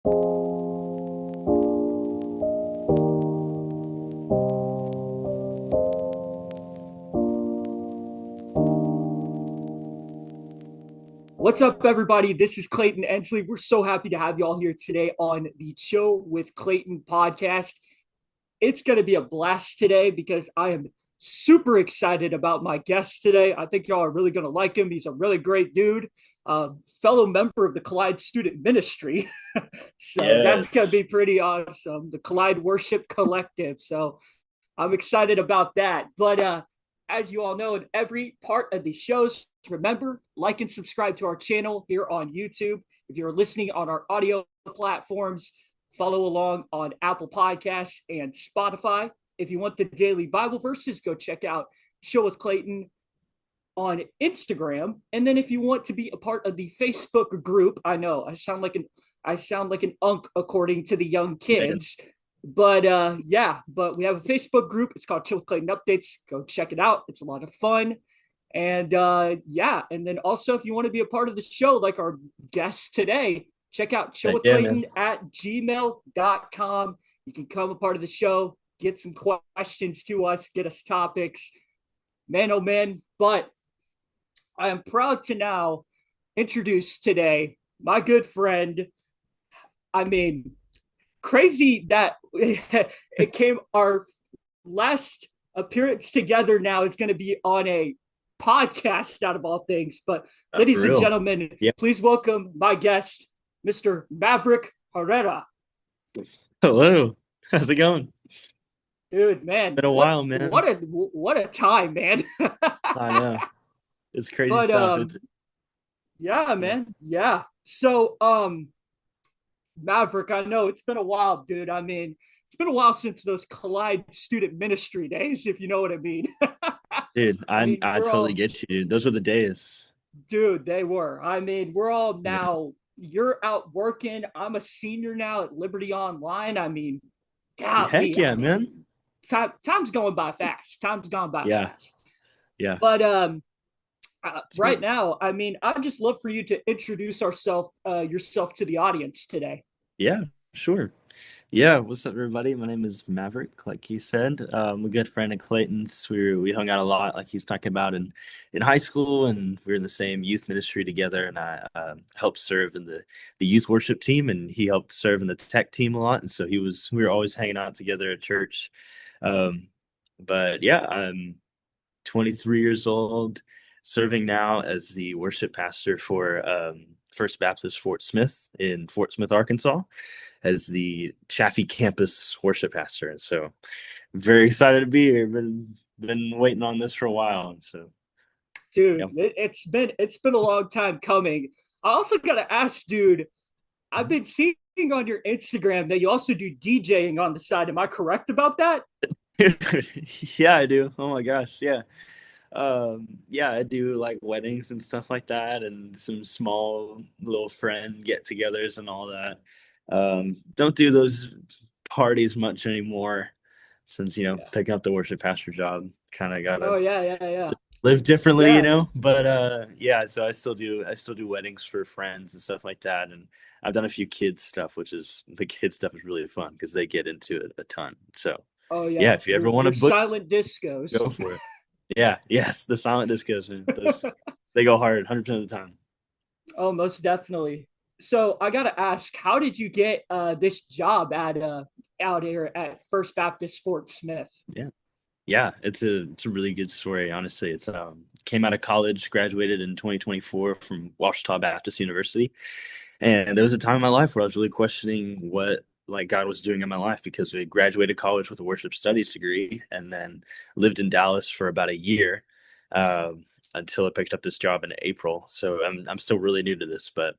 What's up, everybody? This is Clayton Ensley. We're so happy to have you all here today on the Chill with Clayton podcast. It's going to be a blast today because I am super excited about my guest today. I think y'all are really going to like him. He's a really great dude, fellow member of the Collide Student Ministry. So that's going to Yes. be pretty awesome. The Collide Worship Collective. So I'm excited about that. But as you all know, in every part of the shows, remember, like and subscribe to our channel here on YouTube. If you're listening on our audio platforms, follow along on Apple Podcasts and Spotify. If you want the daily Bible verses, go check out Chill with Clayton on Instagram. And then if you want to be a part of the Facebook group, I know I sound like an unk according to the young Man. kids. But we have a Facebook group. It's called Chill with Clayton Updates. Go check it out. It's a lot of fun. And then also if you want to be a part of the show, like our guest today, check out Heck yeah, chillwithclayton man. at gmail.com. You can come a part of the show, get some questions to us, get us topics. Man, oh man. But I am proud to now introduce today my good friend. I mean, crazy that it came our last appearance together now is going to be on a podcast out of all things. But For ladies and real. gentlemen, Yeah. please welcome my guest, Mr. Mavric Herrera. Hello. How's it going? Dude, man, Been a what while, man. what a what a time, man. I know. It's crazy but stuff. It's yeah, yeah. man. Yeah. So Maverick, I know it's been a while, dude. I mean, it's been a while since those Collide student ministry days, if you know what I mean. Dude, I I mean, I totally get you, dude. Those were the days. dude, they were. I mean, we're all Yeah. now, you're out working. I'm a senior now at Liberty Online. I mean, Heck golly, I yeah, mean, man. time's going by fast. Time's gone by Yeah. fast. Yeah. But right Dude. now, I mean, I'd just love for you to introduce yourself to the audience today. Yeah, sure. Yeah, what's up, everybody? My name is Maverick, like he said. I'm a good friend of Clayton's. We hung out a lot, like he's talking about in high school, and we were in the same youth ministry together. And I helped serve in the youth worship team, and he helped serve in the tech team a lot. And so we were always hanging out together at church. Um, but yeah, I'm 23 years old, serving now as the worship pastor for First Baptist Fort Smith in Fort Smith, Arkansas, as the Chaffee campus worship pastor. And so very excited to be here. Been waiting on this for a while. And so yeah. Dude, it's been a long time coming. I also gotta ask, dude, I've been seeing on your Instagram that you also do DJing on the side. Am I correct about that? Yeah, I do. Oh my gosh. Yeah. Yeah, I do like weddings and stuff like that, and some small little friend get-togethers and all that. Don't do those parties much anymore since, Yeah. picking up the worship pastor job, kind of Oh gotta yeah, yeah, yeah. live differently, Yeah, But yeah, so I still do weddings for friends and stuff like that, and I've done a few kids stuff, which is the kids stuff is really fun because they get into it a ton. So oh yeah, yeah. if you ever Your want to your book, silent discos. go for it. Yeah, yes, the silent discos, man. Those they go hard 100% of the time. Oh, most definitely. So I gotta ask, how did you get this job at out here at First Baptist Fort Smith? Yeah. Yeah, it's a really good story, honestly. It's came out of college, graduated in 2024 from Washita Baptist University. And there was a time in my life where I was really questioning what like God was doing in my life because we graduated college with a worship studies degree and then lived in Dallas for about a year until I picked up this job in April. So I'm still really new to this, but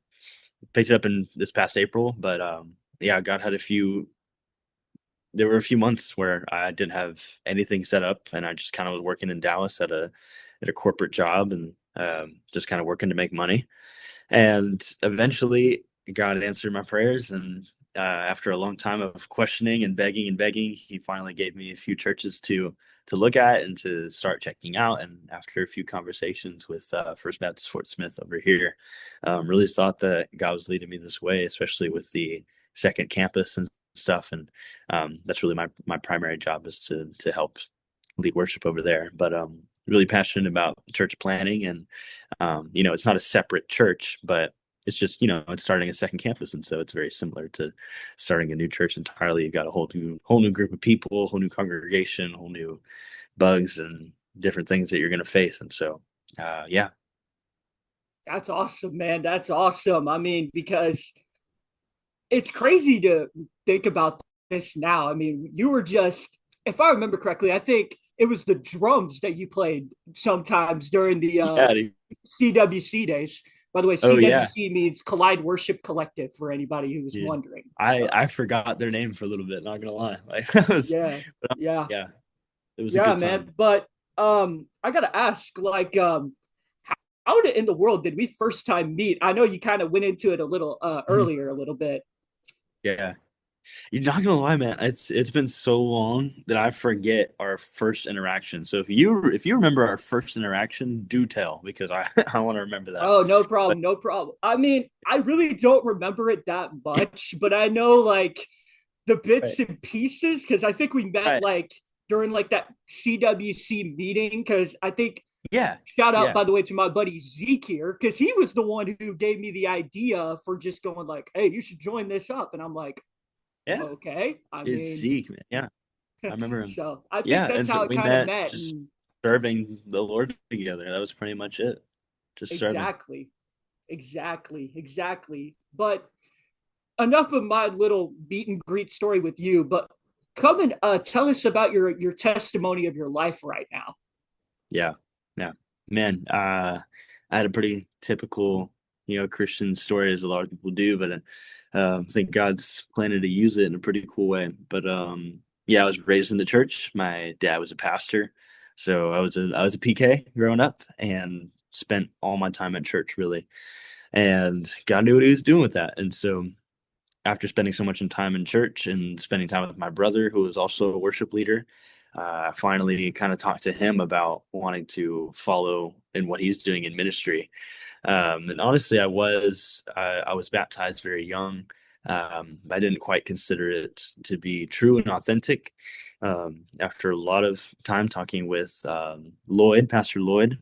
picked it up in this past April. But yeah, God had a few there were a few months where I didn't have anything set up, and I just kind of was working in Dallas at a corporate job and just kind of working to make money. And eventually, God answered my prayers, and after a long time of questioning and begging, He finally gave me a few churches to look at and to start checking out. And after a few conversations with First Baptist Fort Smith over here, really thought that God was leading me this way, especially with second campus and stuff. And that's really my primary job is to help lead worship over there. But really passionate about church planning, and it's not a separate church, but it's just it's starting a second campus, and so it's very similar to starting a new church entirely. You've got a whole new group of people, whole new congregation, whole new bugs and different things that you're going to face, and so yeah. That's awesome, man. That's awesome. I mean, because it's crazy to think about this now. I mean, you were just, if I remember correctly, I think it was the drums that you played sometimes during the Yeah. CWC days. By the way, Oh yeah. CWC means Collide Worship Collective for anybody who was Yeah. wondering. I So, I forgot their name for a little bit, not gonna lie. Like I was, yeah, but yeah, yeah, it was a yeah, good man. time. But I gotta ask, like, how in the world did we first time meet? I know you kind of went into it a little Mhm. earlier, a little bit. Yeah. You're not gonna lie, man. It's been so long that I forget our first interaction. So if you remember our first interaction, do tell because I I want to remember that. Oh, no But problem, no problem. I mean, I really don't remember it that much, but I know like the right, bits and pieces because I think we met right, like during like that CWC meeting. Because I think, yeah, shout out yeah, by the way to my buddy Zeke here, because he was the one who gave me the idea for just going like, hey, you should join this up. And I'm like, yeah. okay. I It's mean, Zeke, man. Yeah, I remember him. so I think Yeah, that's and how so it we kind of met met. just And serving the Lord together. That was pretty much it. Just serving. exactly, exactly, exactly. But enough of my little meet and greet story with you, but come and tell us about your testimony of your life right now. Yeah, yeah, man. I had a pretty typical, Christian story as a lot of people do, but I think God's planning to use it in a pretty cool way. But yeah, I was raised in the church. My dad was a pastor, so I was a PK growing up and spent all my time at church really, and God knew what He was doing with that, and so after spending so much time in church and spending time with my brother, who was also a worship leader, I finally kind of talked to him about wanting to follow in what he's doing in ministry. And honestly, I was baptized very young. I didn't quite consider it to be true and authentic. After a lot of time talking with Lloyd, Pastor Lloyd,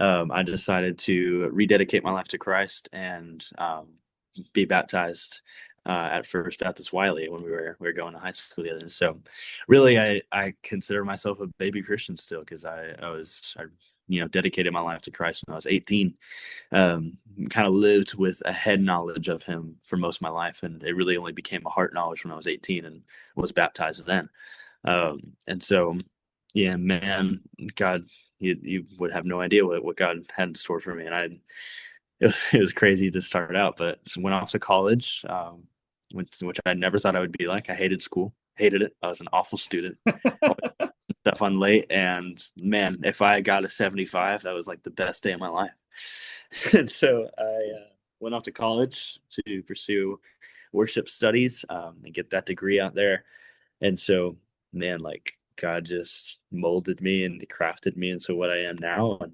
I decided to rededicate my life to Christ and be baptized at First Baptist Wiley when we were going to high school together. And so, really, I consider myself a baby Christian still because I dedicated my life to Christ when I was 18. Kind of lived with a head knowledge of Him for most of my life, and it really only became a heart knowledge when I was 18 and was baptized then. And so, yeah, man, God, you would have no idea what God had in store for me, and it was crazy to start out, but just went off to college, which I never thought I would be like. I hated school, hated it. I was an awful student, always stuff on late, and man, if I got a 75, that was like the best day of my life. And so I went off to college to pursue worship studies and get that degree out there. And so, man, like God just molded me and crafted me into what I am now. And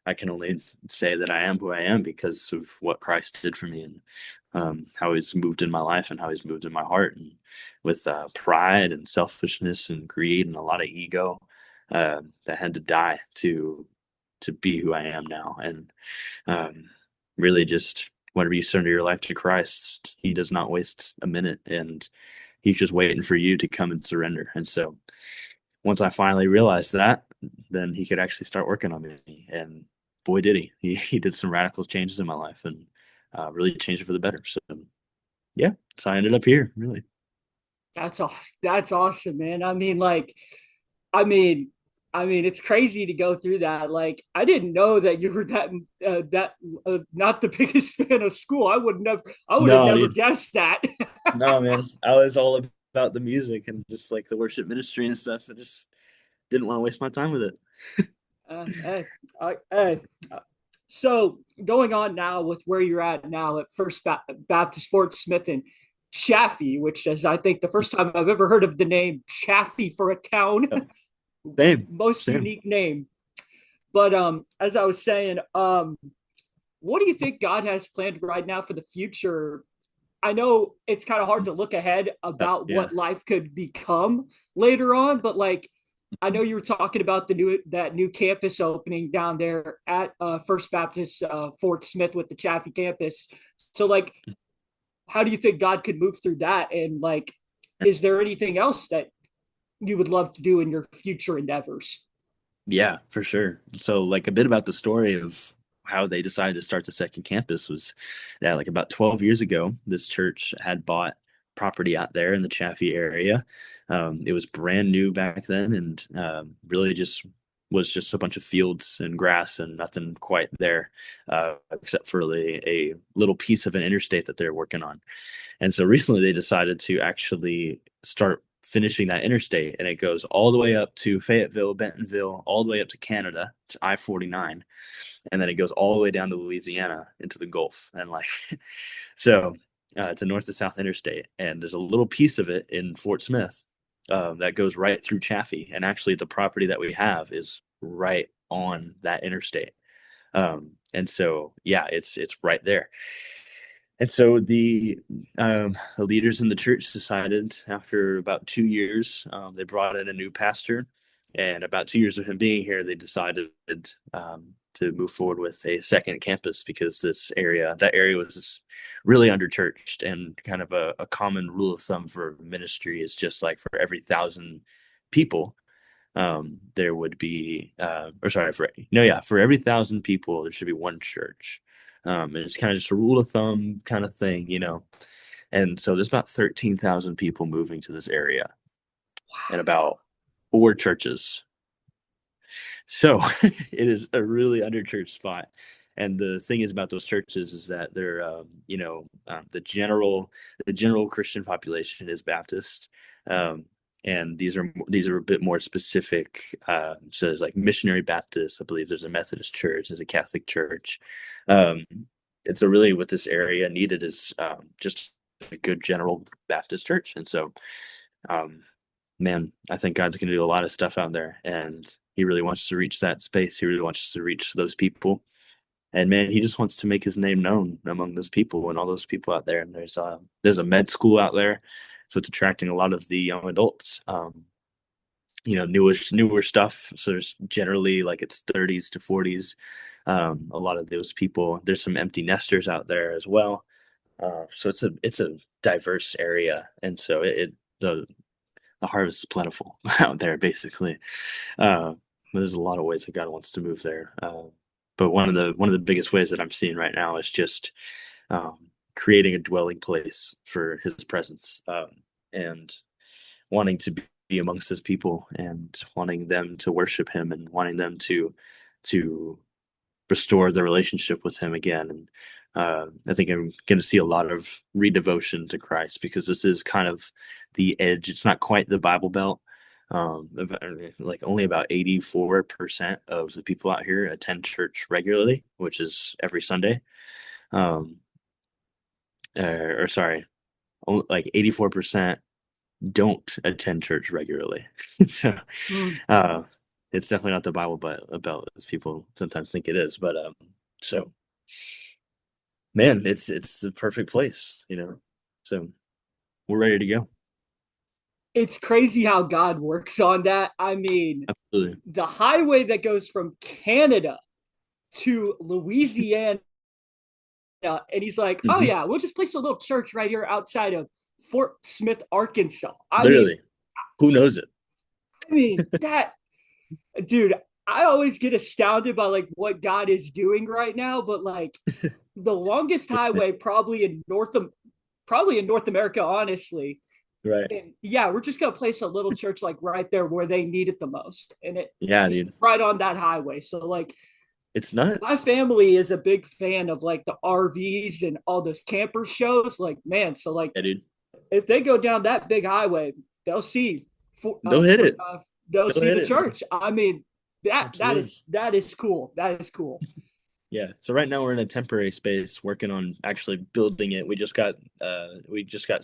I can only say that I am who I am because of what Christ did for me and how He's moved in my life and how He's moved in my heart. And with pride and selfishness and greed and a lot of ego that had to die to be who I am now. And really just whenever you surrender your life to Christ, He does not waste a minute. And He's just waiting for you to come and surrender. And so once I finally realized that, then He could actually start working on me. And boy, did He. He did some radical changes in my life and really changed it for the better. So yeah, so I ended up here, really. That's awesome, man. I mean, I mean, it's crazy to go through that. Like, I didn't know that you were that not the biggest fan of school. I would have No, never dude. guessed that. No, man. I was all about the music and just like the worship ministry and stuff. I just didn't want to waste my time with it. Hey, hey. So going on now with where you're at now at Baptist Fort Smith and Chaffee, which is I think the first time I've ever heard of the name Chaffee for a town. Yep. Same, Most same. unique name. But as I was saying, what do you think God has planned right now for the future I know it's kind of hard to look ahead about Yeah. what life could become later on, but like I know you were talking about that new campus opening down there at First Baptist Fort Smith with the Chaffee campus. So like, how do you think God could move through that? And like, is there anything else that you would love to do in your future endeavors? Yeah, for sure. So, like, a bit about the story of how they decided to start the second campus was that, like, about 12 years ago, this church had bought property out there in the Chaffee area. It was brand new back then, and really just was just a bunch of fields and grass and nothing quite there, except for a little piece of an interstate that they're working on. And so recently they decided to actually start finishing that interstate, and it goes all the way up to Fayetteville, Bentonville, all the way up to Canada. It's I-49, and then it goes all the way down to Louisiana into the Gulf. And like, so it's a north to south interstate, and there's a little piece of it in Fort Smith that goes right through Chaffee. And actually, the property that we have is right on that interstate. And so, yeah, it's right there. And so the leaders in the church decided after about 2 years, they brought in a new pastor, and about 2 years of him being here, they decided to move forward with a second campus because that area was just really underchurched, and kind of a common rule of thumb for ministry is just like for every 1,000 people, there would be, or sorry, for every 1,000 people, there should be one church. And it's kind of just a rule of thumb kind of thing. And so there's about 13,000 people moving to this area and about four churches. So it is a really underchurched spot. And the thing is about those churches is that they're, the general Christian population is Baptist, and these are a bit more specific. So there's like missionary Baptists. I believe there's a Methodist church, there's a Catholic church, um, and so really what this area needed is just a good general Baptist church. And so, um, man, I think God's going to do a lot of stuff out there, and He really wants to reach that space. He really wants to reach those people, and man, He just wants to make His name known among those people and all those people out there. And there's a med school out there, so it's attracting a lot of the young adults. Newer stuff. So there's generally like it's 30s to 40s. A lot of those people. There's some empty nesters out there as well. So it's a diverse area, and so the harvest is plentiful out there, basically. But there's a lot of ways that God wants to move there. But one of the biggest ways that I'm seeing right now is just creating a dwelling place for His presence, and wanting to be amongst His people, and wanting them to worship Him, and wanting them to restore the relationship with Him again. And I think I'm going to see a lot of redevotion to Christ, because this is kind of the edge. It's not quite the Bible Belt. Like only about 84% of the people out here attend church regularly, which is every Sunday. Um, or sorry, like 84% don't attend church regularly. So Mm. uh, it's definitely not the Bible belt as people sometimes think it is. But so man, it's the perfect place. So we're ready to go. It's crazy how God works on that. I mean, Absolutely. the highway that goes from Canada to Louisiana, and he's like, "Oh Hmm. yeah, we'll just place a little church right here outside of Fort Smith, Arkansas." I mean, Literally, who knows it? that dude. I always get astounded by like what God is doing right now, but like the longest highway probably in North America, honestly. Right. And yeah, we're just gonna place a little church like right there where they need it the most, and it Yeah, just dude. right on that highway. So like It's my nuts. family is a big fan of like the RVs and all those camper shows. Like man, so like Yeah, dude. if they go down that big highway, they'll see for, They'll hit it. they'll They'll see hit the it, man. church. I mean Absolutely. that is cool. That is cool. Yeah. So right now we're in a temporary space working on actually building it. We just got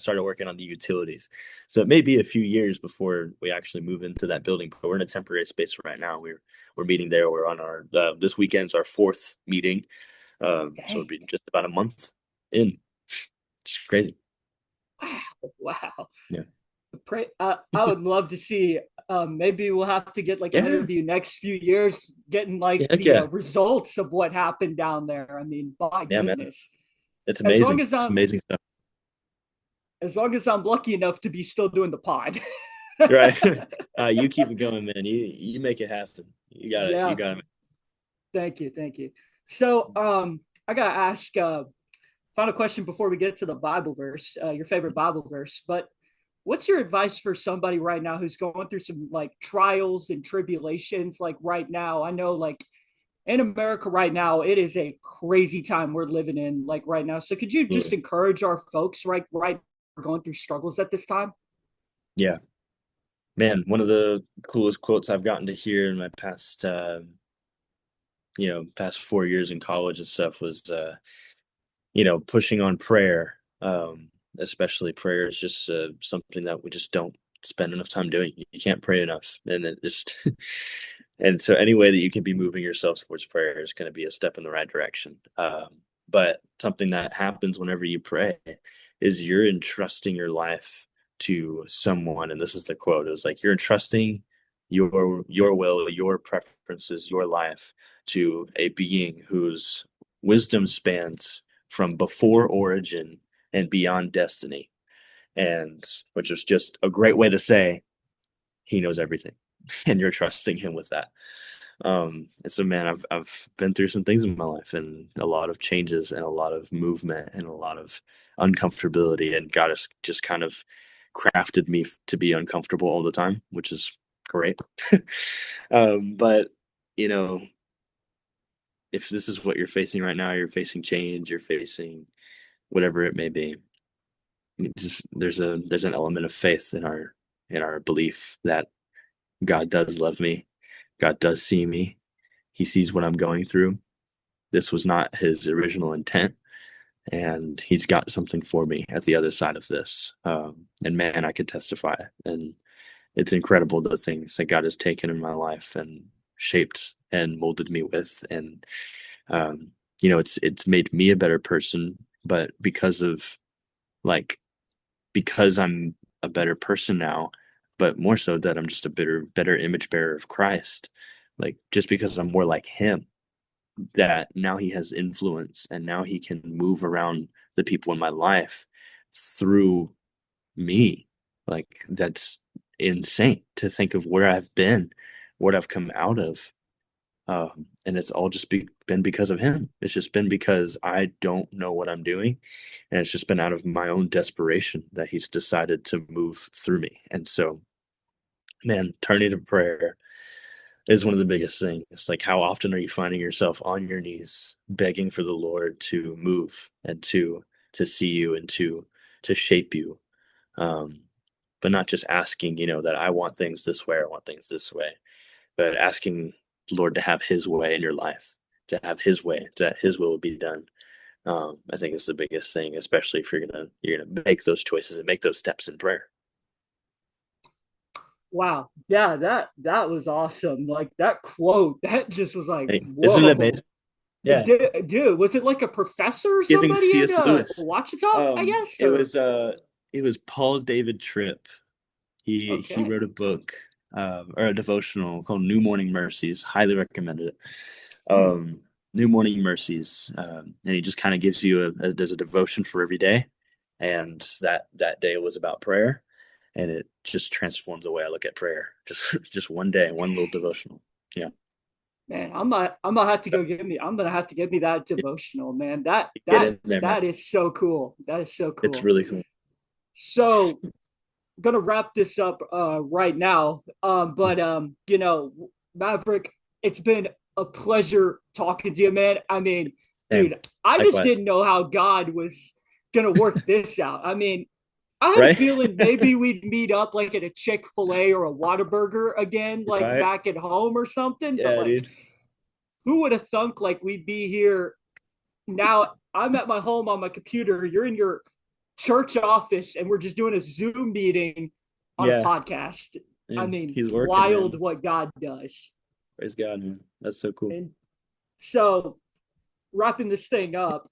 started working on the utilities. So it may be a few years before we actually move into that building, but we're in a temporary space right now. We're meeting there. We're on our this weekend's our fourth meeting. So it'll Dang. be just about a month in. It's crazy. Wow, wow. Yeah. I would love to see. Maybe we'll have to get like an Yeah. interview next few years, getting like Yeah. Heck the yeah. results of what happened down there. I mean, my Yeah, man. goodness. It's As long amazing. as It's I'm amazing stuff. as long as I'm lucky enough to be still doing the pod. Right. You keep it going, man. You make it happen. You got it. You Yeah, got it. thank you, thank you. So, I gotta ask final question before we get to the Bible verse, your favorite Bible verse. But what's your advice for somebody right now who's going through some like trials and tribulations? Like right now, I know like in America right now, it is a crazy time we're living in, like right now. So could you just Absolutely. encourage our folks right going through struggles at this time? Yeah. Man, one of the coolest quotes I've gotten to hear in my past 4 years in college and stuff was, pushing on prayer. Especially prayer is just something that we just don't spend enough time doing. You can't pray enough, and it just and so any way that you can be moving yourself towards prayer is going to be a step in the right direction. But something that happens whenever you pray is you're entrusting your life to someone, and this is the quote: "It was like you're entrusting your will, your preferences, your life to a being whose wisdom spans from before origin and beyond destiny." And which is just a great way to say he knows everything and you're trusting him with that. And so, man, I've been through some things in my life and a lot of changes and a lot of movement and a lot of uncomfortability, and God has just kind of crafted me to be uncomfortable all the time, which is great. But you know, if this is what you're facing right now, you're facing change, you're facing whatever it may be. Just there's an element of faith in our belief that God does love me. God does see me. He sees what I'm going through. This was not his original intent, and he's got something for me at the other side of this. And man, I could testify. And it's incredible the things that God has taken in my life and shaped and molded me with. And it's made me a better person. But like because I'm a better person now, but more so that I'm just a better image bearer of Christ. Like just because I'm more like him, that now he has influence and now he can move around the people in my life through me. Like that's insane to think of where I've been, what I've come out of. And it's all just been because of him. It's just been because I don't know what I'm doing. And it's just been out of my own desperation that he's decided to move through me. And so, man, turning to prayer is one of the biggest things. It's like, how often are you finding yourself on your knees begging for the Lord to move and to see you and to shape you? Um, but not just asking, that I want things this way, I want things this way, but asking the Lord to have his way in your life, to have his way, that his will be done. I think is the biggest thing, especially if you're gonna make those choices and make those steps in prayer. Wow. Yeah, that was awesome. Like that quote, that just was like, Hey, isn't it whoa. amazing? Yeah, Dude, was it like a professor or giving somebody in C.S. Lewis. Ouachita, I guess? It Or was Paul David Tripp. He okay. wrote a book or a devotional called New Morning Mercies. Highly recommended it. Hmm. New Morning Mercies, and he just kind of gives you there's a devotion for every day, and that day was about prayer, and it just transformed the way I look at prayer. Just one day, one little devotional. Yeah, Man, I'm gonna have to go get me. I'm gonna have to get me that devotional, man. That get that in there, man. that is so cool. That is so It's cool. really cool. So gonna wrap this up right now. But Mavric, it's been a pleasure talking to you, man. I mean, Damn. dude, I just Likewise. didn't know how God was gonna work this out. I mean, I had a Right? feeling maybe we'd meet up like at a Chick-fil-A or a Whataburger again, like Right? back at home or something. But Yeah, like, dude. who would have thunk like we'd be here now? I'm at my home on my computer. You're in your church office, and we're just doing a Zoom meeting on a Yeah. podcast. I Man, mean, he's working, wild man. what God does. Praise God, man. That's so cool. And so, wrapping this thing up,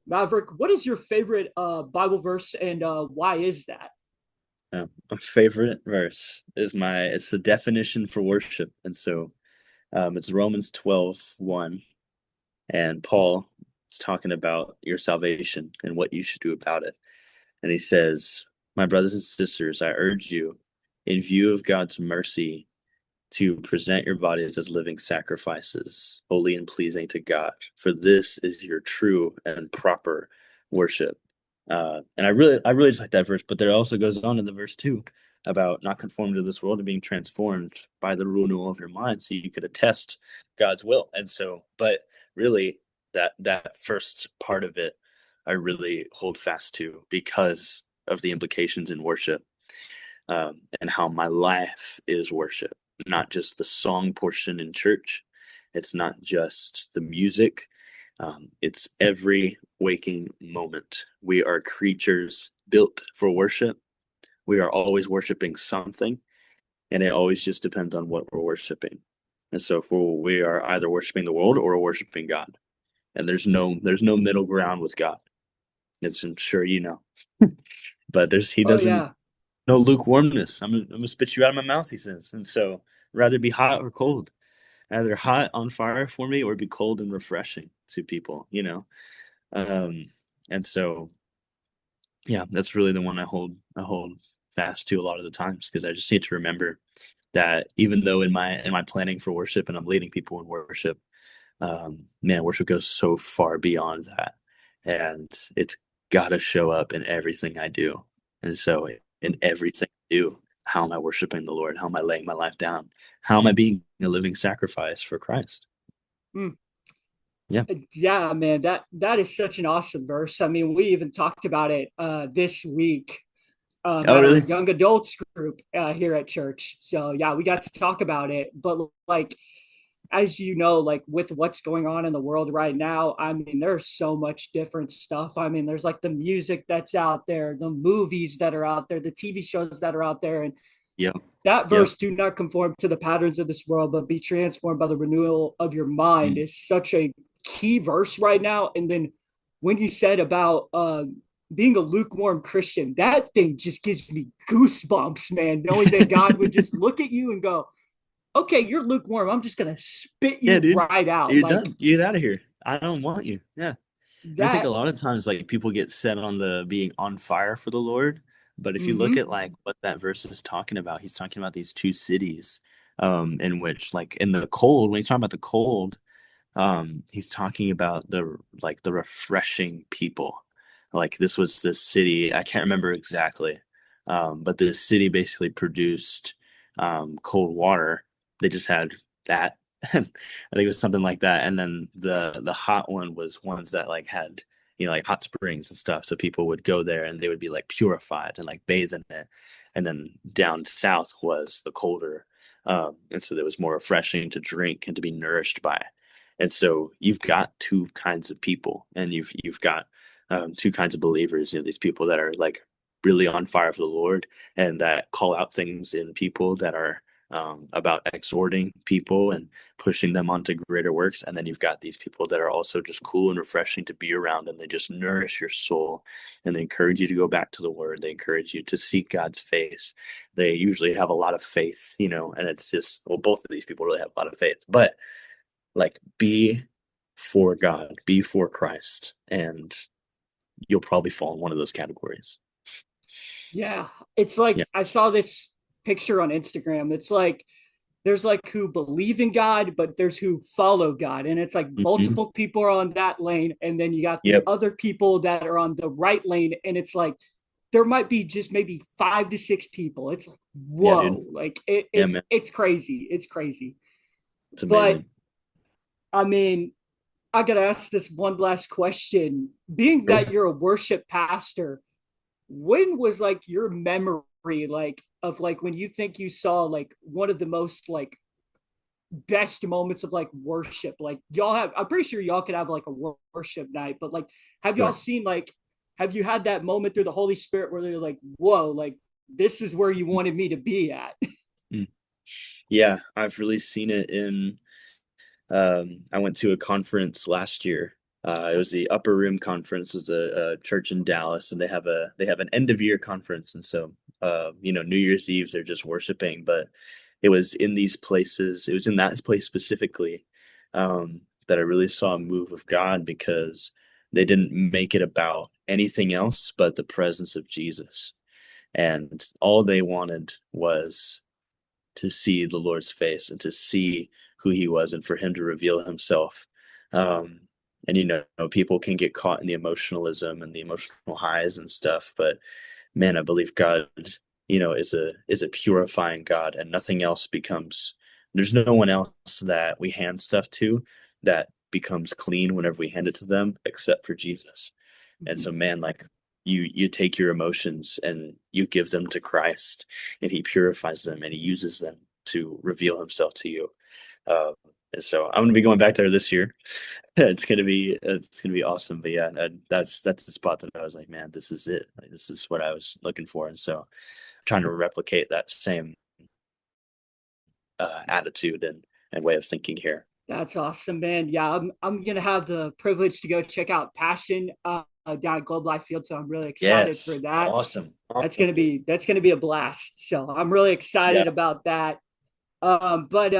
Maverick, what is your favorite Bible verse and why is that? My favorite verse is it's the definition for worship. And so it's Romans 12:1. And Paul is talking about your salvation and what you should do about it. And he says, my brothers and sisters, I urge you, in view of God's mercy, to present your bodies as living sacrifices, holy and pleasing to God, for this is your true and proper worship. And I really just like that verse, but there also goes on in the verse too about not conforming to this world and being transformed by the renewal of your mind, so you could attest God's will. And so, but really, that first part of it, I really hold fast to because of the implications in worship, and how my life is worship, not just the song portion in church. It's not just the music. It's every waking moment. We are creatures built for worship. We are always worshiping something, and it always just depends on what we're worshiping. And so, we are either worshiping the world or worshiping God, and there's no middle ground with God, as I'm sure you know. But he Oh doesn't yeah. no lukewarmness. I'm gonna spit you out of my mouth, he says. And so, rather be hot or cold, either hot on fire for me or be cold and refreshing to people. Um, and so, yeah, that's really the one I hold fast to a lot of the times, because I just need to remember that even though in my planning for worship and I'm leading people in worship, man, worship goes so far beyond that, and it's got to show up in everything I do. And so, in everything I do, how am I worshiping the Lord? How am I laying my life down? How am I being a living sacrifice for Christ? Mm. Yeah. Yeah, man, that is such an awesome verse. I mean, we even talked about it this week Oh, at our really? young adults group here at church. So yeah, we got to talk about it. But like, as you know, like with what's going on in the world right now, I mean, there's so much different stuff. I mean, there's like the music that's out there, the movies that are out there, the TV shows that are out there, and Yep. that Yep. verse, do not conform to the patterns of this world, but be transformed by the renewal of your mind, Mm. is such a key verse right now. And then when you said about being a lukewarm Christian, that thing just gives me goosebumps, man, knowing that God would just look at you and go, okay, you're lukewarm. I'm just going to spit Yeah, you dude. right out. You're Like done. You get out of here. I don't want you. Yeah. And I think a that. lot of times, like, people get set on the being on fire for the Lord, but if you look Mm-hmm. at like what that verse is talking about, he's talking about these two cities, in which, like, in the cold, when he's talking about the cold, he's talking about the refreshing people. Like, this was this city, I can't remember exactly, but this city basically produced cold water. They just had that. I think it was something like that. And then the hot one was ones that like had, like, hot springs and stuff. So people would go there and they would be like purified and like bathe in it. And then down south was the colder. And so it was more refreshing to drink and to be nourished by. And so you've got two kinds of people, and you've got two kinds of believers. These people that are like really on fire for the Lord and that call out things in people that are about exhorting people and pushing them onto greater works. And then you've got these people that are also just cool and refreshing to be around, and they just nourish your soul, and they encourage you to go back to the Word. They encourage you to seek God's face. They usually have a lot of faith, and it's just, well, both of these people really have a lot of faith, but like, be for God, be for Christ, and you'll probably fall in one of those categories. Yeah. It's Yeah. like I saw this picture on Instagram. It's like there's like who believe in God, but there's who follow God. And it's like Hmm. multiple people are on that lane. And then you got the Yep. other people that are on the right lane. And it's like there might be just maybe 5 to 6 people. It's like, Yeah, dude. whoa, like Yeah, man. it's crazy. It's crazy. It's But amazing. I mean, I gotta ask this one last question. Being Sure. that you're a worship pastor, when was like your memory like of like when you think you saw like one of the most like best moments of like worship? Like y'all have, I'm pretty sure y'all could have like a worship night, but like have y'all Sure. seen like, have you had that moment through the Holy Spirit where they're like, whoa, like this is where you wanted me to be at? Mm. Yeah, I've really seen it in. I went to a conference last year, It was the Upper Room Conference. It was a church in Dallas, and they have an end of year conference, and so New Year's Eve they're just worshiping. But it was in these places. It was in that place specifically that I really saw a move of God because they didn't make it about anything else but the presence of Jesus, and all they wanted was to see the Lord's face and to see who he was and for him to reveal himself. Um, and people can get caught in the emotionalism and the emotional highs and stuff, but man, I believe God, is a purifying God, and nothing else becomes. There's no one else that we hand stuff to that becomes clean whenever we hand it to them, except for Jesus. And so, man, like you take your emotions and you give them to Christ, and He purifies them and He uses them to reveal Himself to you. Uh, and so, I'm going to be going back there this year. It's gonna be awesome. But yeah, that's the spot that I was like, man, this is it. Like, this is what I was looking for. And so, I'm trying to replicate that same attitude and way of thinking here. That's awesome, man. Yeah, I'm gonna have the privilege to go check out Passion down at Globe Life Field, so I'm really excited for Yes, that. awesome. That's gonna be a blast. So I'm really Yeah, excited about that. But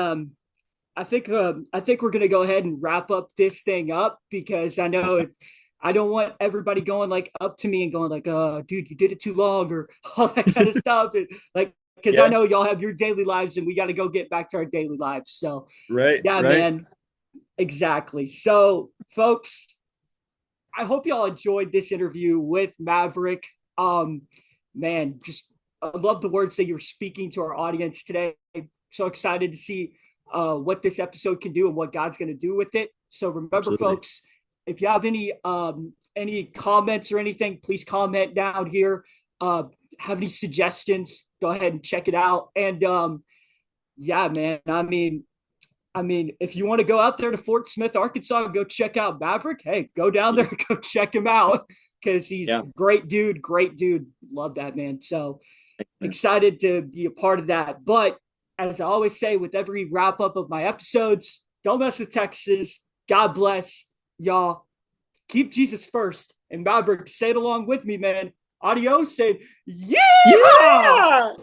I think we're gonna go ahead and wrap up this thing up because I don't want everybody going like up to me and going like, dude, you did it too long," or all that kind of stuff. And, like, because I yeah, know y'all have your daily lives and we got to go get back to our daily lives. So right, yeah, right. man, exactly. So, folks, I hope y'all enjoyed this interview with Mavric. Um, Man, just I love the words that you're speaking to our audience today. So excited to see what this episode can do and what God's going to do with it. So remember, Absolutely. folks, if you have any comments or anything, please comment down here. Have any suggestions? Go ahead and check it out. And yeah, man, I mean, if you want to go out there to Fort Smith, Arkansas, and go check out Mavric, hey, go down Yeah, there, go check him out because he's yeah. great dude, great dude. Love that man. So Man. excited to be a part of that. But as I always say with every wrap up of my episodes, don't mess with Texas. God bless y'all. Keep Jesus first. And Maverick, say it along with me, man. Adios. Say, yeah. Yeah.